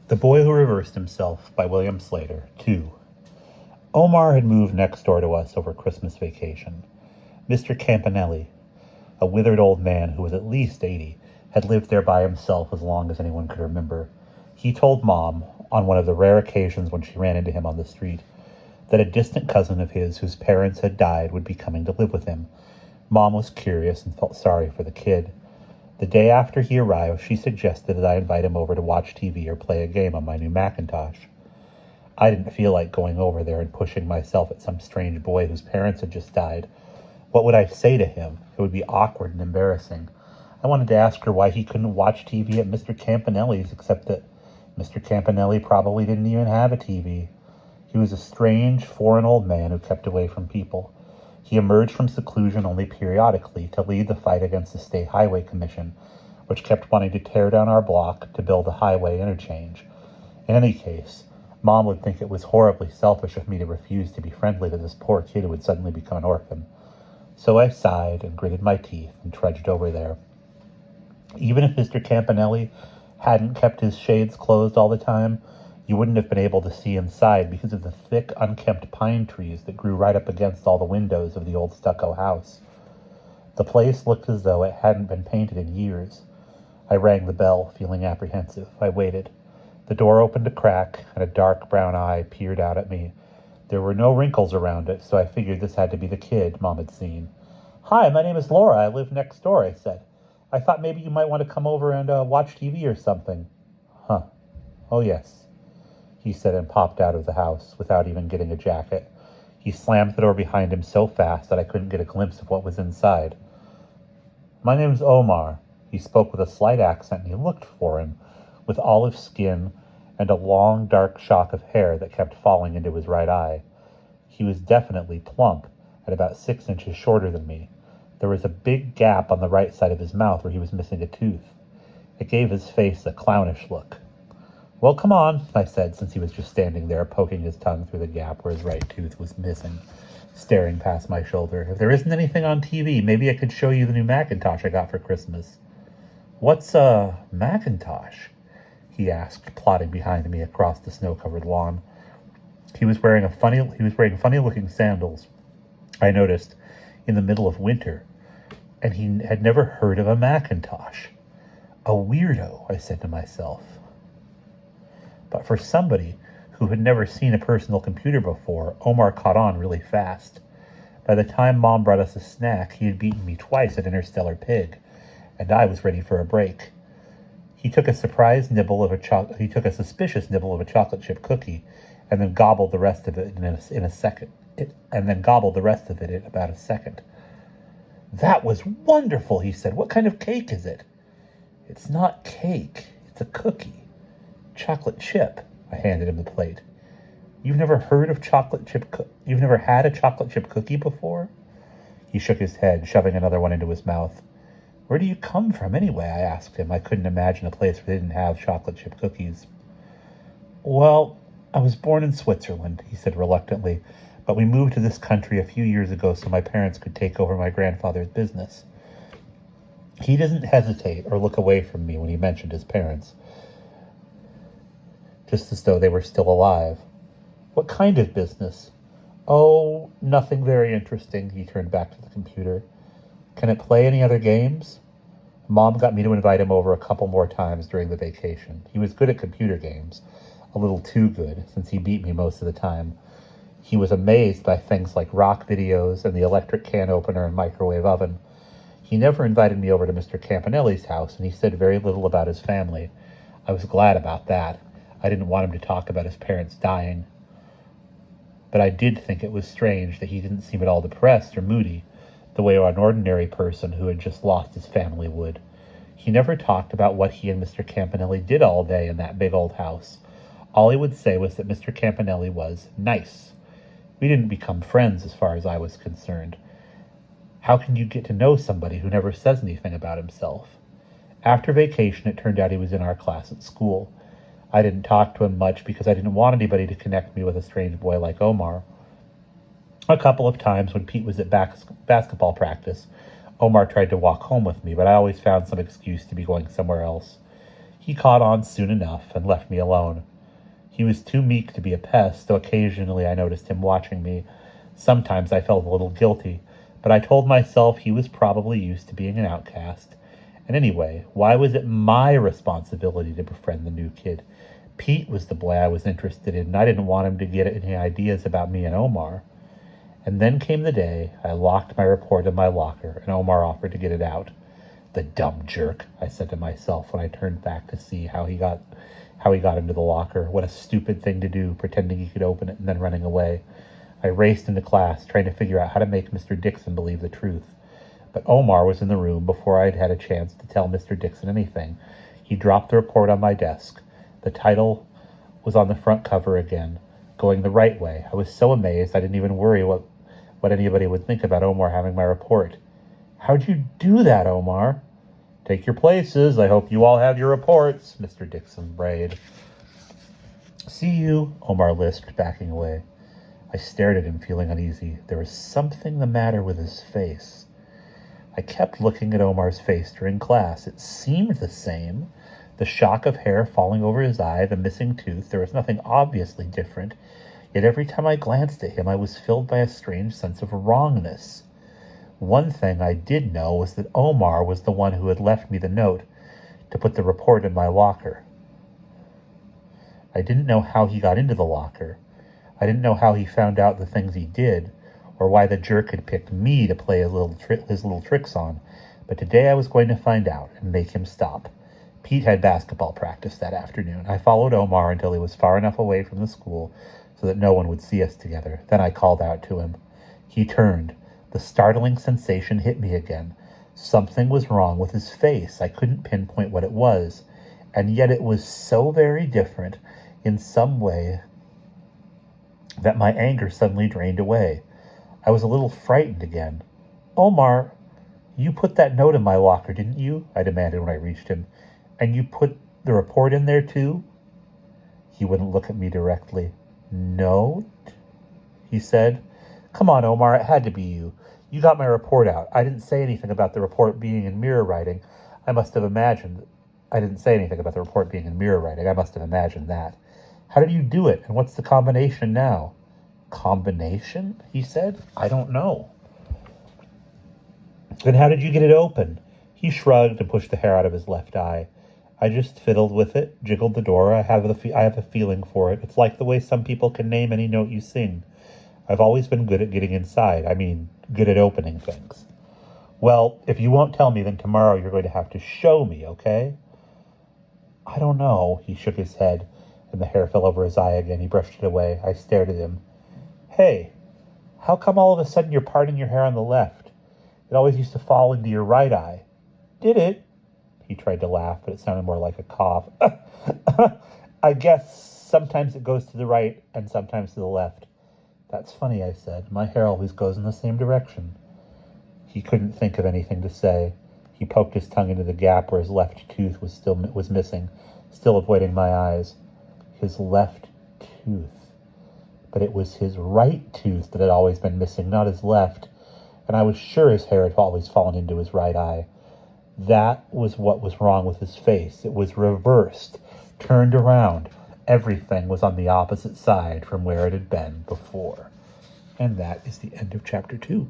The Boy Who Reversed Himself by William Sleator, 2. Omar had moved next door to us over Christmas vacation. Mr. Campanelli, a withered old man who was at least 80, had lived there by himself as long as anyone could remember. He told Mom, on one of the rare occasions when she ran into him on the street, that a distant cousin of his whose parents had died would be coming to live with him. Mom was curious and felt sorry for the kid. The day after he arrived, she suggested that I invite him over to watch TV or play a game on my new Macintosh. I didn't feel like going over there and pushing myself at some strange boy whose parents had just died. What would I say to him? It would be awkward and embarrassing. I wanted to ask her why he couldn't watch TV at Mr. Campanelli's, except that Mr. Campanelli probably didn't even have a TV. He was a strange, foreign old man who kept away from people. He emerged from seclusion only periodically to lead the fight against the State Highway Commission, which kept wanting to tear down our block to build a highway interchange. In any case, Mom would think it was horribly selfish of me to refuse to be friendly to this poor kid who would suddenly become an orphan. So I sighed and gritted my teeth and trudged over there. Even if Mr. Campanelli hadn't kept his shades closed all the time, you wouldn't have been able to see inside because of the thick, unkempt pine trees that grew right up against all the windows of the old stucco house. The place looked as though it hadn't been painted in years. I rang the bell, feeling apprehensive. I waited. The door opened a crack, and a dark brown eye peered out at me. There were no wrinkles around it, so I figured this had to be the kid Mom had seen. "Hi, my name is Laura. I live next door," I said. "I thought maybe you might want to come over and watch TV or something." "Huh. Oh, yes," he said, and popped out of the house without even getting a jacket. He slammed the door behind him so fast that I couldn't get a glimpse of what was inside. "My name's Omar." He spoke with a slight accent, and he looked foreign, with olive skin and a long, dark shock of hair that kept falling into his right eye. He was definitely plump, and about 6 inches shorter than me. There was a big gap on the right side of his mouth where he was missing a tooth. It gave his face a clownish look. "Well, come on," I said, since he was just standing there, poking his tongue through the gap where his right tooth was missing, staring past my shoulder. "If there isn't anything on TV, maybe I could show you the new Macintosh I got for Christmas." "What's a Macintosh?" he asked, plodding behind me across the snow-covered lawn. He was wearing funny-looking sandals, I noticed, in the middle of winter, and he had never heard of a Macintosh. A weirdo, I said to myself. But for somebody who had never seen a personal computer before, Omar caught on really fast. By the time Mom brought us a snack, he had beaten me twice at Interstellar Pig, and I was ready for a break. He took a suspicious nibble of a chocolate chip cookie, and then gobbled the rest of it in about a second. "That was wonderful," he said. "What kind of cake is it?" "It's not cake. It's a cookie. Chocolate chip." I handed him the plate. You've never had a chocolate chip cookie before?" He shook his head, shoving another one into his mouth. "Where do you come from anyway?" I asked him. I couldn't imagine a place where they didn't have chocolate chip cookies. "Well, I was born in Switzerland," he said reluctantly, "but we moved to this country a few years ago so my parents could take over my grandfather's business." He didn't hesitate or look away from me when he mentioned his parents, just as though they were still alive. "What kind of business?" "Oh, nothing very interesting." He turned back to the computer. "Can it play any other games?" Mom got me to invite him over a couple more times during the vacation. He was good at computer games, a little too good, since he beat me most of the time. He was amazed by things like rock videos and the electric can opener and microwave oven. He never invited me over to Mr. Campanelli's house, and he said very little about his family. I was glad about that. I didn't want him to talk about his parents dying. But I did think it was strange that he didn't seem at all depressed or moody, the way an ordinary person who had just lost his family would. He never talked about what he and Mr. Campanelli did all day in that big old house. All he would say was that Mr. Campanelli was nice. We didn't become friends as far as I was concerned. How can you get to know somebody who never says anything about himself? After vacation, it turned out he was in our class at school. I didn't talk to him much because I didn't want anybody to connect me with a strange boy like Omar. A couple of times when Pete was at basketball practice, Omar tried to walk home with me, but I always found some excuse to be going somewhere else. He caught on soon enough and left me alone. He was too meek to be a pest, though occasionally I noticed him watching me. Sometimes I felt a little guilty, but I told myself he was probably used to being an outcast. And anyway, why was it my responsibility to befriend the new kid? Pete was the boy I was interested in, and I didn't want him to get any ideas about me and Omar. And then came the day I locked my report in my locker, and Omar offered to get it out. The dumb jerk, I said to myself when I turned back to see how he got into the locker. What a stupid thing to do, pretending he could open it and then running away. I raced into class, trying to figure out how to make Mr. Dixon believe the truth. But Omar was in the room before I'd had a chance to tell Mr. Dixon anything. He dropped the report on my desk. The title was on the front cover again, Going the Right Way. I was so amazed I didn't even worry what anybody would think about Omar having my report. How'd you do that, Omar? Take your places. I hope you all have your reports, Mr. Dixon brayed. See you, Omar lisped, backing away. I stared at him, feeling uneasy. There was something the matter with his face. I kept looking at Omar's face during class. It seemed the same. The shock of hair falling over his eye, the missing tooth, there was nothing obviously different. Yet every time I glanced at him, I was filled by a strange sense of wrongness. One thing I did know was that Omar was the one who had left me the note to put the report in my locker. I didn't know how he got into the locker. I didn't know how he found out the things he did, or why the jerk had picked me to play his little tricks on. But today I was going to find out and make him stop. Pete had basketball practice that afternoon. I followed Omar until he was far enough away from the school so that no one would see us together. Then I called out to him. He turned. The startling sensation hit me again. Something was wrong with his face. I couldn't pinpoint what it was, and yet it was so very different in some way that my anger suddenly drained away. I was a little frightened again. Omar, you put that note in my locker, didn't you? I demanded when I reached him. And you put the report in there too? He wouldn't look at me directly. Note? He said. Come on, Omar, it had to be you. You got my report out. I didn't say anything about the report being in mirror writing. I didn't say anything about the report being in mirror writing. I must have imagined that. How did you do it? And what's the combination now? Combination? He said. I don't know. Then how did you get it open? He shrugged and pushed the hair out of his left eye. I just fiddled with it, jiggled the door. I have a feeling for it. It's like the way some people can name any note you sing. I've always been good at getting inside. Good at opening things. Well, if you won't tell me, then tomorrow you're going to have to show me, okay? I don't know. He shook his head, and the hair fell over his eye again. He brushed it away. I stared at him. Hey, how come all of a sudden you're parting your hair on the left? It always used to fall into your right eye. Did it? He tried to laugh, but it sounded more like a cough. I guess sometimes it goes to the right and sometimes to the left. That's funny, I said. My hair always goes in the same direction. He couldn't think of anything to say. He poked his tongue into the gap where his left tooth was missing, still avoiding my eyes. His left tooth. But it was his right tooth that had always been missing, not his left. And I was sure his hair had always fallen into his right eye. That was what was wrong with his face. It was reversed, turned around. Everything was on the opposite side from where it had been before. And that is the end of chapter 2.